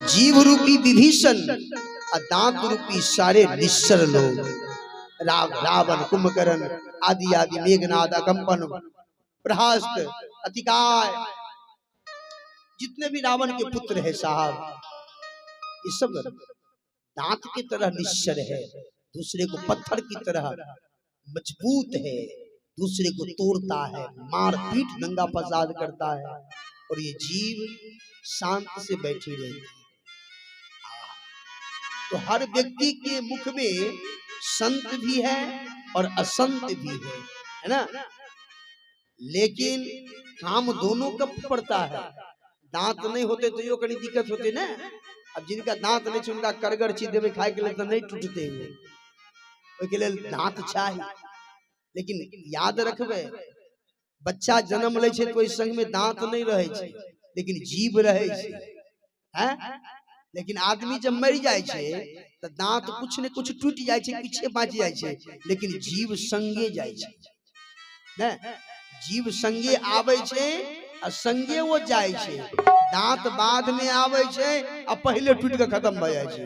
जीव रूपी विभीषण और दांत रूपी सारे निश्चर लोग, रावण, कुंभकर्ण आदि आदि, मेघनाद, अकंपन, प्रहस्त, अतिकाय, जितने भी रावण के पुत्र है साहब, ये सब दांत की तरह निश्चर है, दूसरे को पत्थर की तरह मजबूत है, दूसरे को तोड़ता है, मार पीट नंगा फसाद करता है, और ये जीव शांत से बैठी रहती है। तो हर व्यक्ति के मुख में संत भी है और असंत भी है ना, लेकिन काम दोनों का पड़ता है। दांत नहीं होते तो यो कहीं दिक्कत होते ना, अब जिनका दांत नहीं उनका करगर चीज देवे खाए के लिए तो नहीं टूटते हुए, उसके लिए दांत चाहिए। लेकिन याद रखबे, बच्चा जन्म ले तो इस संग में दांत नहीं रहे छे, लेकिन जीव रहे छे। लेकिन आदमी जब मर जाए छे तो दांत कुछ न कुछ टूट जाए छे, पीछे बच जाए छे, लेकिन जीव संगे जाए छे ना, जीव संगे आवे छे और संगे वो जाए छे। दांत बाद में आवे छे और पहले टूट के खत्म हो जाए छे।